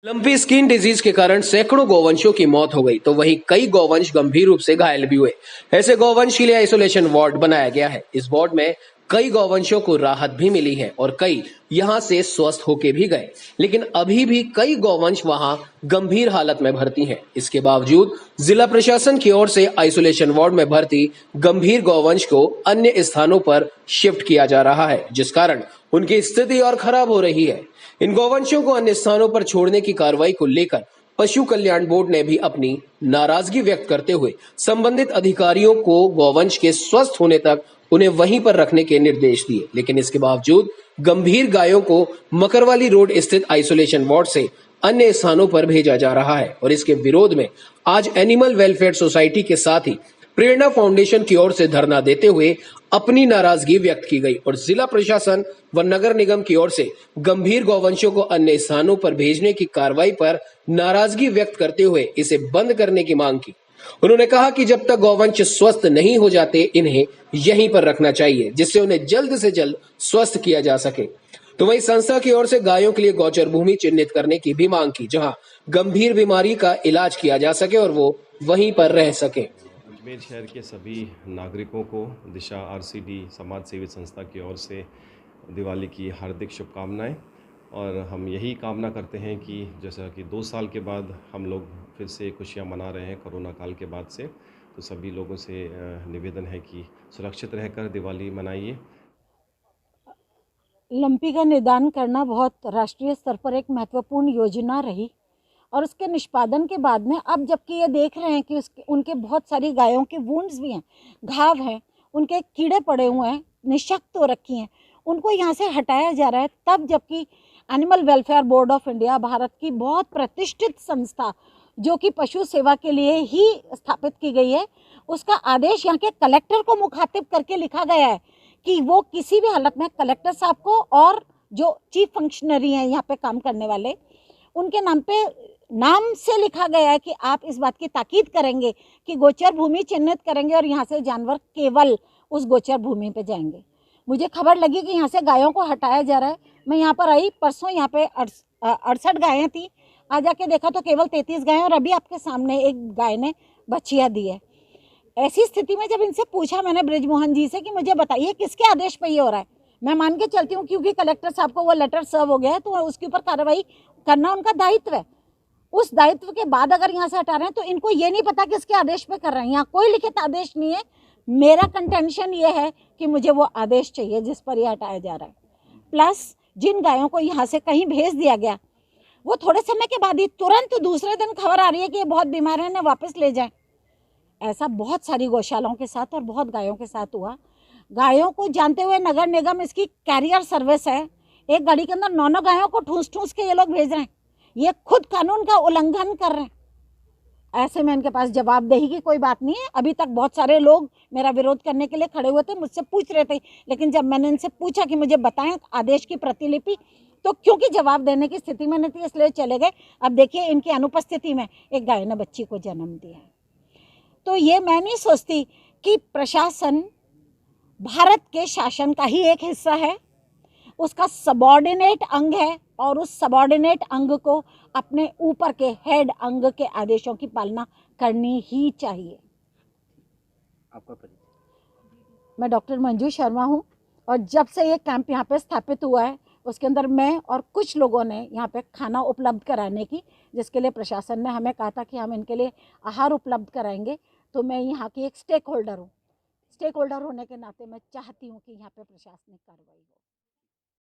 Lumpy skin disease के कारण सैकड़ों गौवंशों की मौत हो गई तो वहीं कई गौवंश गंभीर रूप से घायल भी हुए। ऐसे गौवंश के लिए आइसोलेशन वार्ड बनाया गया है। इस वार्ड में कई गौवंशों को राहत भी मिली है और कई यहां से स्वस्थ होके भी गए, लेकिन अभी भी कई गौवंश वहां गंभीर हालत में भर्ती हैं। इसके बावजूद जिला प्रशासन की ओर से आइसोलेशन वार्ड में भर्ती गंभीर गौवंश को अन्य स्थानों पर शिफ्ट किया जा रहा है, जिस कारण उनकी स्थिति और खराब हो रही है। इन गौवंशों को अन्य स्थानों पर छोड़ने की कार्रवाई को लेकर पशु कल्याण बोर्ड ने भी अपनी नाराजगी व्यक्त करते हुए संबंधित अधिकारियों को गौवंश के स्वस्थ होने तक उन्हें वहीं पर रखने के निर्देश दिए, लेकिन इसके बावजूद गंभीर गायों को मकरवाली रोड स्थित आइसोलेशन वार्ड से अन्य स्थानों पर भेजा जा रहा है। और इसके विरोध में आज एनिमल वेलफेयर सोसाइटी के साथ ही प्रेरणा फाउंडेशन की ओर से धरना देते हुए अपनी नाराजगी व्यक्त की गई और जिला प्रशासन व नगर निगम की ओर से गंभीर गौवंशों को अन्य स्थानों पर भेजने की कार्रवाई पर नाराजगी व्यक्त करते हुए इसे बंद करने की मांग की। उन्होंने कहा कि जब तक गौवंश स्वस्थ नहीं हो जाते इन्हें यहीं पर रखना चाहिए, जिससे उन्हें जल्द से जल्द स्वस्थ किया जा सके। तो वहीं संस्था की ओर से गायों के लिए गौचर भूमि चिन्हित करने की भी मांग की, जहां गंभीर बीमारी का इलाज किया जा सके और वो वहीं पर रह सके। अजमेर शहर के सभी नागरिकों को दिशा आरसीडी समाज सेवी संस्था की ओर से दिवाली की हार्दिक शुभकामनाएं। और हम यही कामना करते हैं कि जैसा कि 2 साल के बाद हम लोग फिर से खुशियां मना रहे हैं कोरोना काल के बाद से, तो सभी लोगों से निवेदन है कि सुरक्षित रहकर दिवाली मनाइए। लंपी का निदान करना बहुत राष्ट्रीय स्तर पर एक महत्वपूर्ण योजना रही और उसके निष्पादन के बाद में अब जबकि ये देख रहे हैं कि उनके बहुत सारी गायों के वुंड्स भी हैं, घाव हैं, उनके कीड़े पड़े हुए हैं, निशक्त हो रखी हैं, उनको यहाँ से हटाया जा रहा है, तब जबकि animal welfare board of India Bharat की बहुत प्रतिष्ठित संस्था जो कि पशु सेवा के लिए ही स्थापित की गई है, उसका आदेश यहाँ के कलेक्टर को मुखातिब करके लिखा गया है कि वो किसी भी हालत में कलेक्टर साहब को और जो चीफ फंक्शनरी हैं यहाँ पे काम करने वाले उनके नाम से लिखा गया है कि आप इस बात की ताकीद करेंगे कि गोचर भूमि चिन्हित करेंगे और यहाँ से जानवर केवल उस गोचर भूमि पे जाएंगे। मुझे खबर लगी कि यहाँ से गायों को हटाया जा रहा है। मैं यहाँ पर आई, परसों यहाँ पे 68 गायें थी, आज आके देखा तो केवल 33 गायें और अभी आपके सामने एक गाय ने बच्चियाँ दी है। ऐसी स्थिति में जब इनसे पूछा मैंने ब्रिजमोहन जी से कि मुझे बताइए किसके आदेश पे ये हो रहा है, मैं मान के चलती हूँ क्योंकि कलेक्टर साहब को वो लेटर सर्व हो गया है तो उसके ऊपर कार्रवाई करना उनका दायित्व है। उस दायित्व के बाद अगर यहाँ से हटा रहे हैं तो इनको ये नहीं पता किसके आदेश पे कर रहे हैं। यहाँ कोई लिखित आदेश नहीं है। मेरा कंटेंशन ये है कि मुझे वो आदेश चाहिए जिस पर यह हटाया जा रहा है। प्लस जिन गायों को यहाँ से कहीं भेज दिया गया वो थोड़े समय के बाद ही तुरंत दूसरे दिन खबर आ रही है कि ये बहुत बीमार है, इन्हें वापस ले जाएं। ऐसा बहुत सारी गौशालाओं के साथ और बहुत गायों के साथ हुआ। गायों को जानते हुए नगर निगम इसकी कैरियर सर्विस है, एक गाड़ी के अंदर 9 गायों को ठूस ठूस के ये लोग भेज रहे हैं। ये खुद कानून का उल्लंघन कर रहे हैं। ऐसे में इनके पास जवाबदेही की कोई बात नहीं है। अभी तक बहुत सारे लोग मेरा विरोध करने के लिए खड़े हुए थे, मुझसे पूछ रहे थे, लेकिन जब मैंने इनसे पूछा कि मुझे बताएं आदेश की प्रतिलिपि, तो क्योंकि जवाब देने की स्थिति में नहीं थी इसलिए चले गए। अब देखिए इनकी अनुपस्थिति में एक गाय ने बच्ची को जन्म दिया है। तो ये मैं नहीं सोचती कि प्रशासन भारत के शासन का ही एक हिस्सा है, उसका सबऑर्डिनेट अंग है और उस सबऑर्डिनेट अंग को अपने ऊपर के हेड अंग के आदेशों की पालना करनी ही चाहिए। आपका परिचय? मैं डॉक्टर मंजू शर्मा हूँ और जब से ये कैंप यहाँ पे स्थापित हुआ है उसके अंदर मैं और कुछ लोगों ने यहाँ पे खाना उपलब्ध कराने की, जिसके लिए प्रशासन ने हमें कहा था कि हम इनके लिए आहार उपलब्ध कराएंगे, तो मैं यहाँ की एक स्टेक होल्डर हूँ। स्टेक होल्डर होने के नाते मैं चाहती हूँ कि यहाँ पे प्रशासनिक कार्रवाई हो।